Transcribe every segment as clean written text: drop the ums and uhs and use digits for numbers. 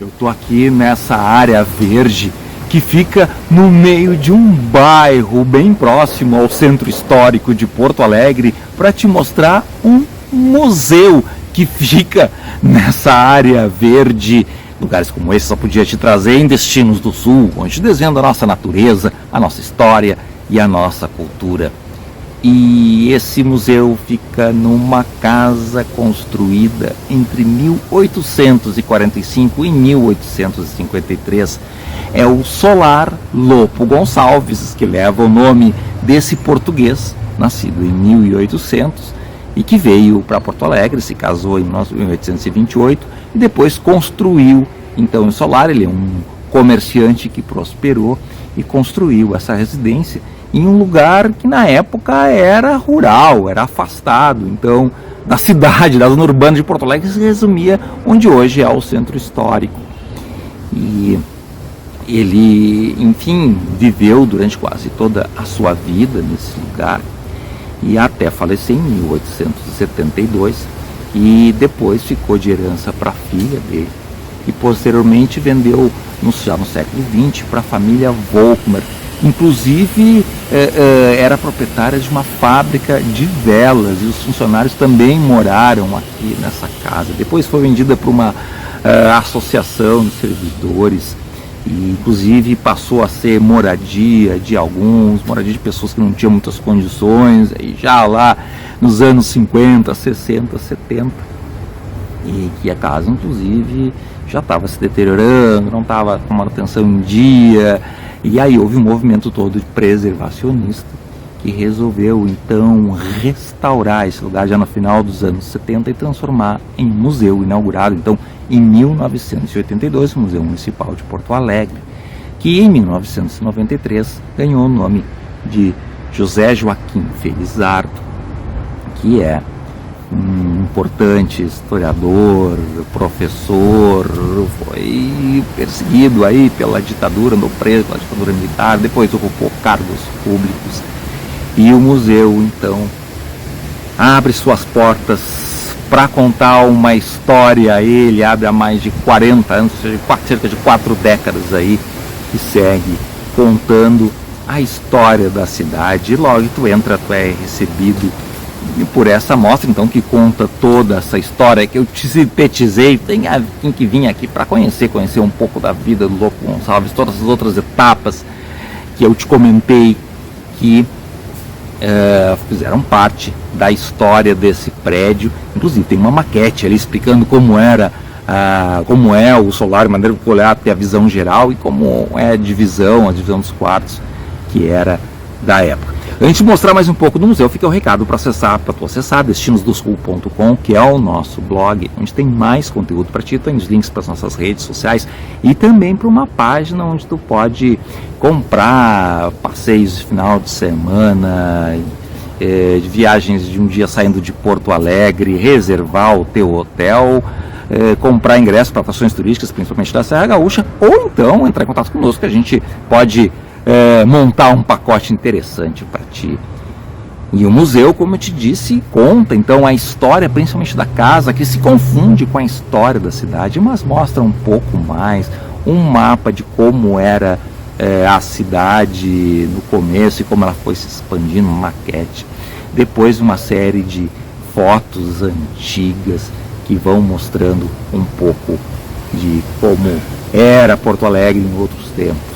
Eu estou aqui nessa área verde que fica no meio de um bairro bem próximo ao centro histórico de Porto Alegre para te mostrar um museu que fica nessa área verde. Lugares como esse só podia te trazer em destinos do sul, onde desenhando a nossa natureza, a nossa história e a nossa cultura. E esse museu fica numa casa construída entre 1845 e 1853. É o Solar Lopo Gonçalves, que leva o nome desse português, nascido em 1800, e que veio para Porto Alegre, se casou em 1828 e depois construiu então o Solar. Ele é um comerciante que prosperou e construiu essa residência em um lugar que na época era rural, era afastado, então, da cidade, da zona urbana de Porto Alegre, se resumia onde hoje é o centro histórico. E ele, enfim, viveu durante quase toda a sua vida nesse lugar e até falecer em 1872, e depois ficou de herança para a filha dele e posteriormente vendeu já no século XX para a família Volkmer. Inclusive era proprietária de uma fábrica de velas e os funcionários também moraram aqui nessa casa. Depois foi vendida para uma associação de servidores e inclusive passou a ser moradia de alguns, moradia de pessoas que não tinham muitas condições, aí já lá nos anos 50, 60, 70, e que a casa inclusive já estava se deteriorando, não estava com manutenção em dia. E aí houve um movimento todo de preservacionista que resolveu então restaurar esse lugar já no final dos anos 70 e transformar em museu, inaugurado então em 1982, o Museu Municipal de Porto Alegre, que em 1993 ganhou o nome de José Joaquim Felizardo, que é um importante historiador, professor, foi perseguido aí pela ditadura, andou preso pela ditadura militar, depois ocupou cargos públicos. E o museu, então, abre suas portas para contar uma história. Ele abre há mais de 40 anos, ou seja, cerca de 4 décadas aí, que segue contando a história da cidade. E logo que tu entra, tu é recebido por essa mostra, então, que conta toda essa história que eu te sintetizei. Tem que vir aqui para conhecer um pouco da vida do Lopo Gonçalves, todas as outras etapas que eu te comentei que fizeram parte da história desse prédio. Inclusive tem uma maquete ali explicando como era, como é o solar, de maneira que olhar ter a visão geral e como é a divisão dos quartos que era da época. Antes de mostrar mais um pouco do museu, fica o recado para tu acessar destinosdosul.com, que é o nosso blog, onde tem mais conteúdo para ti. Tem os links para as nossas redes sociais e também para uma página onde tu pode comprar passeios de final de semana, de viagens de um dia saindo de Porto Alegre, reservar o teu hotel, comprar ingressos para atrações turísticas, principalmente da Serra Gaúcha, ou então entrar em contato conosco, que a gente pode montar um pacote interessante para ti. E o museu, como eu te disse, conta então a história principalmente da casa, que se confunde com a história da cidade, mas mostra um pouco mais, um mapa de como era a cidade no começo e como ela foi se expandindo, uma maquete. Depois uma série de fotos antigas que vão mostrando um pouco de como era Porto Alegre em outros tempos.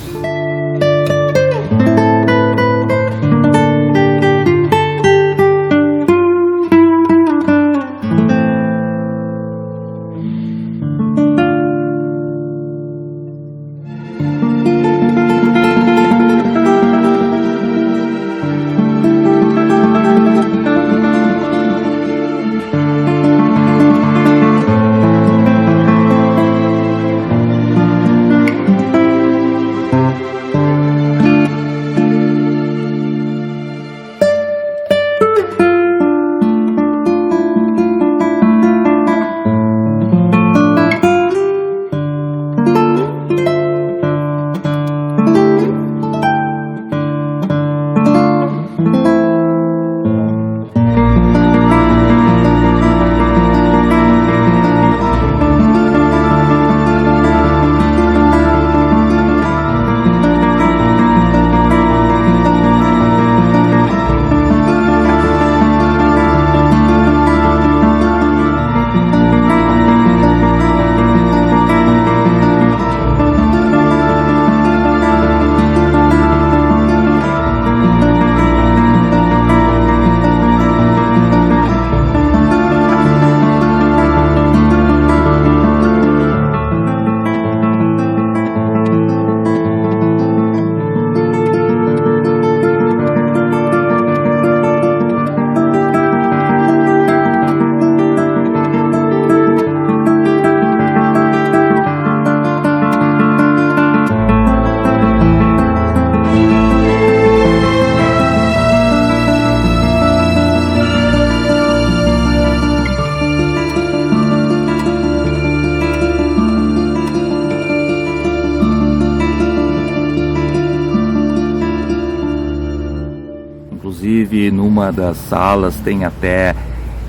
inclusive numa das salas tem até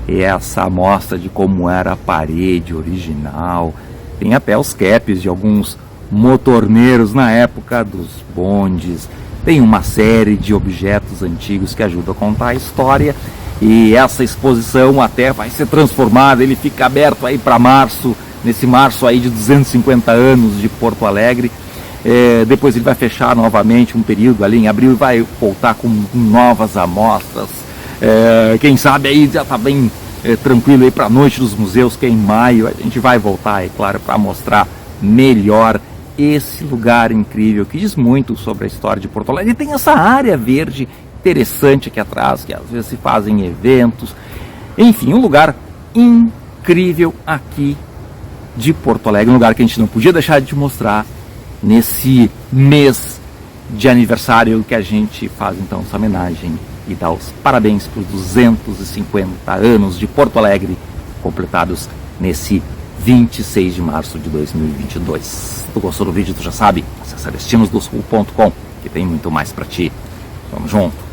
essa amostra de como era a parede original, tem até os caps de alguns motorneiros na época dos bondes, tem uma série de objetos antigos que ajudam a contar a história. E essa exposição até vai ser transformada, ele fica aberto aí para março, nesse março aí de 250 anos de Porto Alegre. Depois ele vai fechar novamente um período ali em abril e vai voltar com novas amostras. Quem sabe aí já está bem tranquilo aí para a Noite dos Museus, que é em maio. A gente vai voltar, é claro, para mostrar melhor esse lugar incrível que diz muito sobre a história de Porto Alegre. E tem essa área verde interessante aqui atrás, que às vezes se fazem eventos. Enfim, um lugar incrível aqui de Porto Alegre, um lugar que a gente não podia deixar de mostrar nesse mês de aniversário que a gente faz então essa homenagem e dá os parabéns para os 250 anos de Porto Alegre, completados nesse 26 de março de 2022. Se tu gostou do vídeo, tu já sabe, acessa destinosdosul.com, que tem muito mais para ti. Vamos junto!